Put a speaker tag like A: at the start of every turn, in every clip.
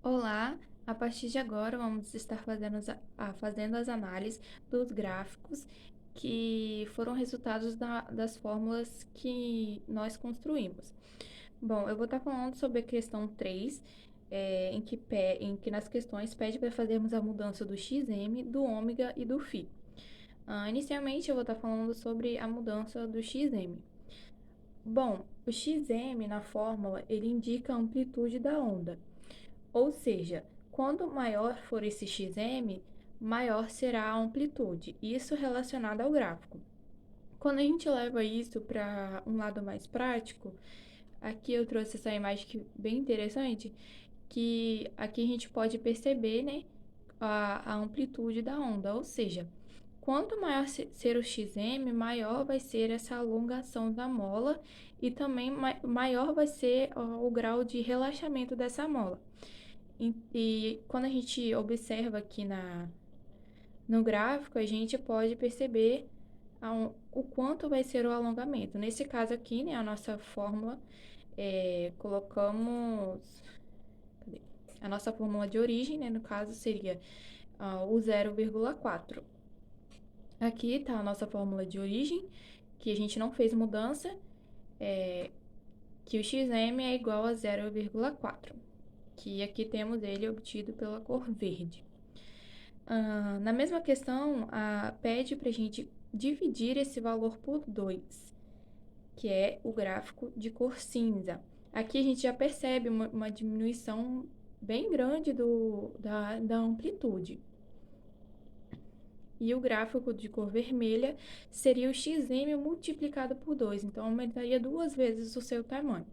A: Olá, a partir de agora vamos estar fazendo as análises dos gráficos que foram resultados das fórmulas que nós construímos. Bom, eu vou estar falando sobre a questão 3, em que nas questões pede para fazermos a mudança do xm, do ômega e do φ. Inicialmente eu vou estar falando sobre a mudança do xm. Bom, o xm na fórmula ele indica a amplitude da onda. Ou seja, quanto maior for esse xm, maior será a amplitude, isso relacionado ao gráfico. Quando a gente leva isso para um lado mais prático, aqui eu trouxe essa imagem que bem interessante, que aqui a gente pode perceber, né, a amplitude da onda, ou seja, quanto maior ser o xm, maior vai ser essa alongação da mola e também maior vai ser o grau de relaxamento dessa mola. E quando a gente observa aqui no gráfico, a gente pode perceber o quanto vai ser o alongamento. Nesse caso aqui, né, a nossa fórmula, colocamos... Cadê? A nossa fórmula de origem, né, no caso, seria o 0,4. Aqui está a nossa fórmula de origem, que a gente não fez mudança, que o xm é igual a 0,4, que aqui temos ele obtido pela cor verde. Na mesma questão, pede para a gente dividir esse valor por 2, que é o gráfico de cor cinza. Aqui a gente já percebe uma diminuição bem grande da amplitude. E o gráfico de cor vermelha seria o xm multiplicado por 2, então aumentaria 2 vezes o seu tamanho.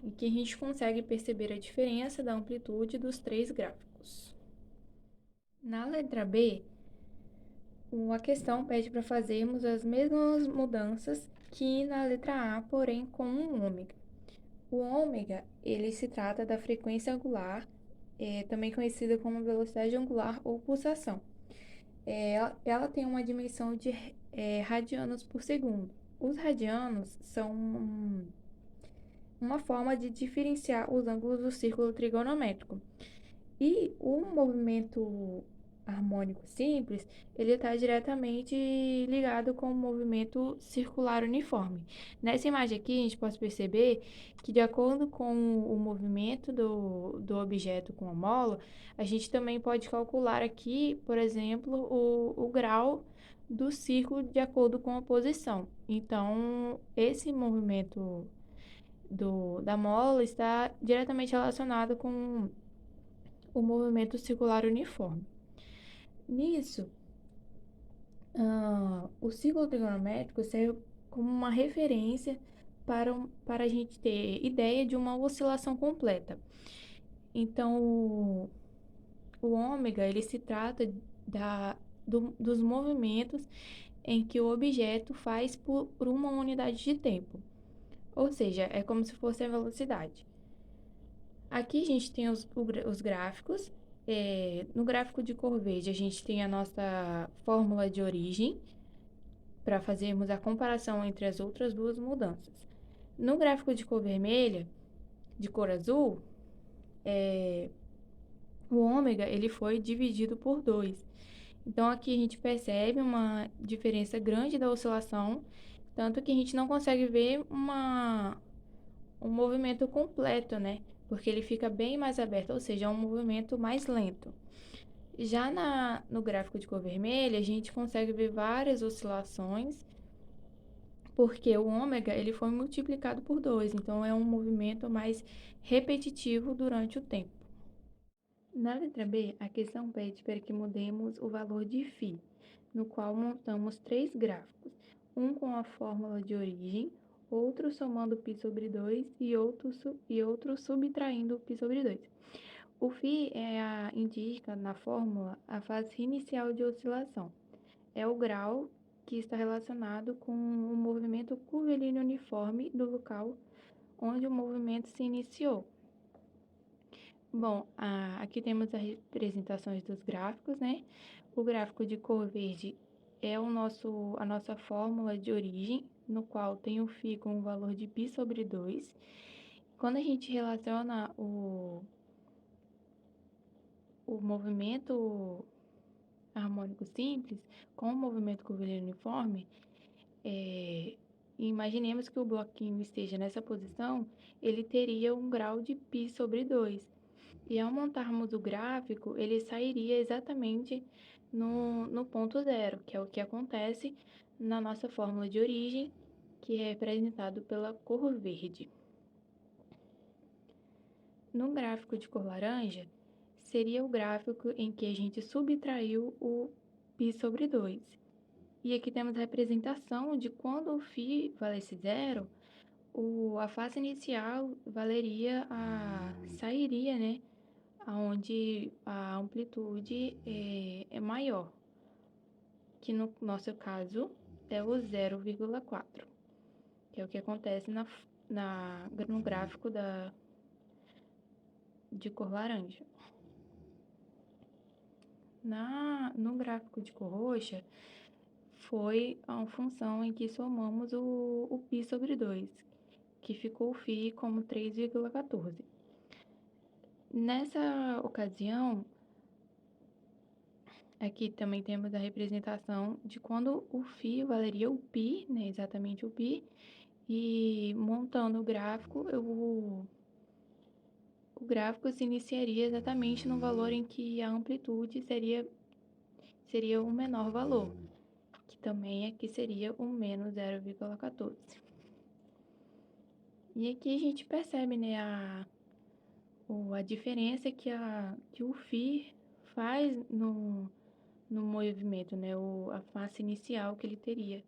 A: E que a gente consegue perceber a diferença da amplitude dos três gráficos. Na letra B, a questão pede para fazermos as mesmas mudanças que na letra A, porém com um ômega. O ômega, ele se trata da frequência angular, também conhecida como velocidade angular ou pulsação. Ela tem uma dimensão de radianos por segundo. Os radianos são uma forma de diferenciar os ângulos do círculo trigonométrico. E o movimento harmônico simples, ele está diretamente ligado com o movimento circular uniforme. Nessa imagem aqui, a gente pode perceber que, de acordo com o movimento do objeto com a mola, a gente também pode calcular aqui, por exemplo, o grau do círculo de acordo com a posição. Então, esse movimento da mola está diretamente relacionado com o movimento circular uniforme. Nisso, o círculo trigonométrico serve como uma referência para a gente ter ideia de uma oscilação completa. Então, o ômega, ele se trata dos movimentos em que o objeto faz por uma unidade de tempo. Ou seja, é como se fosse a velocidade. Aqui a gente tem os gráficos. No gráfico de cor verde, a gente tem a nossa fórmula de origem para fazermos a comparação entre as outras duas mudanças. No gráfico de cor vermelha, de cor azul, o ômega ele foi dividido por 2. Então, aqui a gente percebe uma diferença grande da oscilação, tanto que a gente não consegue ver um movimento completo, né? Porque ele fica bem mais aberto, ou seja, é um movimento mais lento. Já no gráfico de cor vermelha, a gente consegue ver várias oscilações, porque o ômega ele foi multiplicado por 2, então é um movimento mais repetitivo durante o tempo. Na letra B, a questão pede para que mudemos o valor de φ, no qual montamos três gráficos, um com a fórmula de origem, outro somando π sobre 2 e outro subtraindo π sobre 2. O φ indica na fórmula a fase inicial de oscilação. É o grau que está relacionado com o movimento curvilíneo uniforme do local onde o movimento se iniciou. Bom, aqui temos as representações dos gráficos, né? O gráfico de cor verde é a nossa fórmula de origem, no qual tem o φ com o valor de π sobre 2. Quando a gente relaciona o movimento harmônico simples com o movimento curvilíneo uniforme, imaginemos que o bloquinho esteja nessa posição, ele teria um grau de π sobre 2. E ao montarmos o gráfico, ele sairia exatamente no ponto zero, que é o que acontece na nossa fórmula de origem, que é representado pela cor verde. No gráfico de cor laranja, seria o gráfico em que a gente subtraiu o π sobre 2. E aqui temos a representação de quando o φ valesse zero, a face inicial sairia, né, onde a amplitude é maior, que no nosso caso é o 0,4, que é o que acontece no gráfico de cor laranja. No gráfico de cor roxa, foi a função em que somamos o π sobre 2, que ficou o φ como 3,14. Nessa ocasião, aqui também temos a representação de quando o φ valeria o π, né, exatamente o π, e montando o gráfico, o gráfico se iniciaria exatamente no valor em que a amplitude seria o menor valor, que também aqui seria o menos 0,14. E aqui a gente percebe, né, a diferença que o φ faz no movimento, né, a face inicial que ele teria.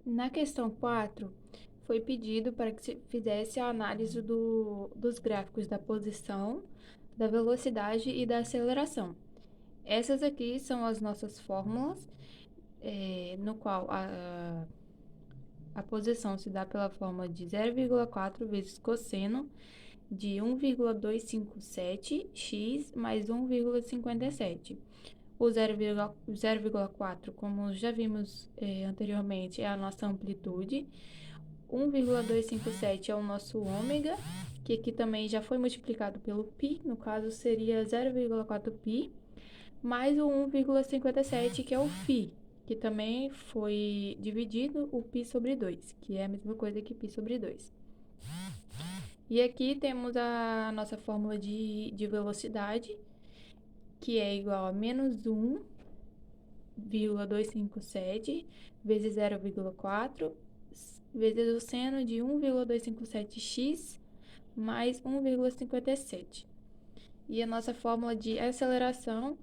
A: Na questão 4, foi pedido para que se fizesse a análise dos gráficos da posição, da velocidade e da aceleração. Essas aqui são as nossas fórmulas, no qual a posição se dá pela fórmula de 0,4 vezes cosseno de 1,257x mais 1,57. O 0,4, como já vimos anteriormente, é a nossa amplitude. 1,257 é o nosso ômega, que aqui também já foi multiplicado pelo π, no caso seria 0,4π, mais o 1,57, que é o φ, que também foi dividido o π sobre 2, que é a mesma coisa que π sobre 2. E aqui temos a nossa fórmula de velocidade, que é igual a menos 1,257 vezes 0,4 vezes o seno de 1,257x mais 1,57. E a nossa fórmula de aceleração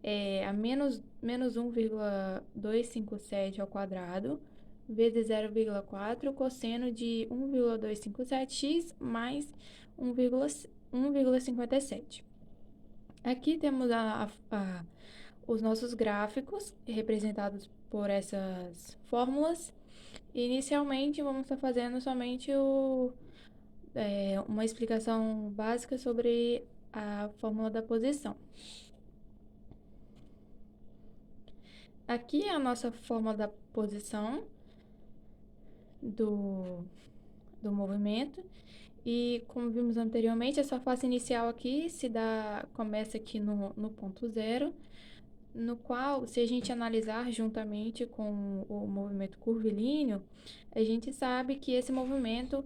A: é a menos 1,257 ao quadrado vezes 0,4 cosseno de 1,257x mais 1,57. Aqui temos os nossos gráficos representados por essas fórmulas. Inicialmente, vamos estar fazendo somente uma explicação básica sobre a fórmula da posição. Aqui é a nossa fórmula da posição do movimento. E como vimos anteriormente, essa face inicial aqui começa aqui no ponto zero, no qual, se a gente analisar juntamente com o movimento curvilíneo, a gente sabe que esse movimento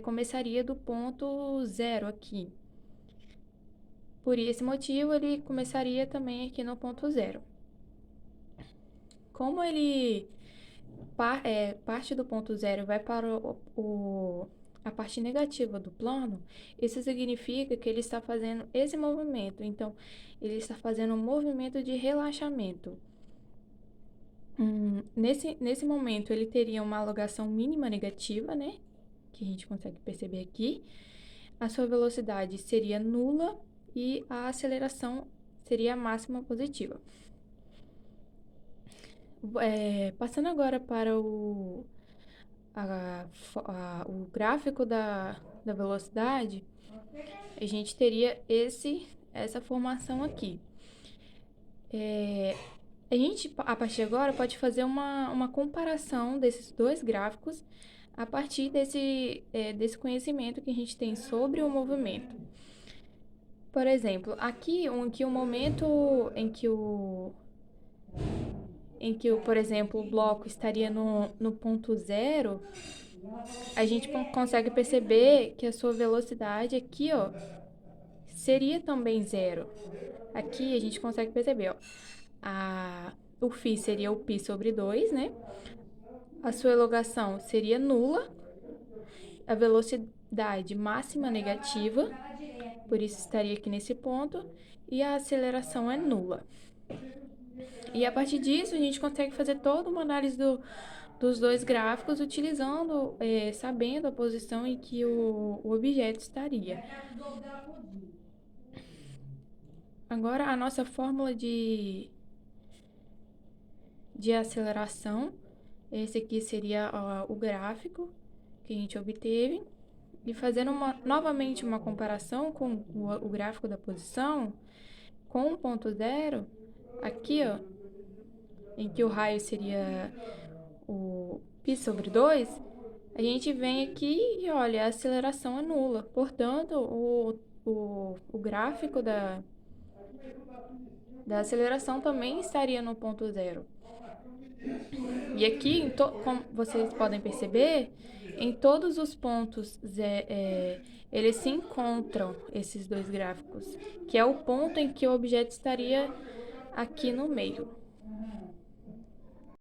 A: começaria do ponto zero aqui. Por esse motivo, ele começaria também aqui no ponto zero. Como ele parte do ponto zero e vai para a parte negativa do plano, isso significa que ele está fazendo esse movimento. Então, ele está fazendo um movimento de relaxamento. Nesse momento, ele teria uma alogação mínima negativa, né? Que a gente consegue perceber aqui. A sua velocidade seria nula e a aceleração seria a máxima positiva. Passando agora para o gráfico da velocidade, a gente teria essa formação aqui. A gente, a partir de agora, pode fazer uma comparação desses dois gráficos a partir desse conhecimento que a gente tem sobre o movimento. Por exemplo, aqui o momento por exemplo, o bloco estaria no ponto zero, a gente consegue perceber que a sua velocidade aqui, ó, seria também zero. Aqui a gente consegue perceber, ó, o φ seria o π sobre 2, né? A sua elongação seria nula, a velocidade máxima negativa, por isso estaria aqui nesse ponto, e a aceleração é nula. E a partir disso, a gente consegue fazer toda uma análise dos dois gráficos utilizando, sabendo a posição em que o objeto estaria. Agora, a nossa fórmula de aceleração, esse aqui seria o gráfico que a gente obteve. E fazendo novamente uma comparação com o gráfico da posição, com o ponto zero, aqui, ó, em que o raio seria o π sobre 2, a gente vem aqui e olha, a aceleração é nula. Portanto, o gráfico da aceleração também estaria no ponto zero. E aqui, como vocês podem perceber, em todos os pontos eles se encontram, esses dois gráficos, que é o ponto em que o objeto estaria aqui no meio.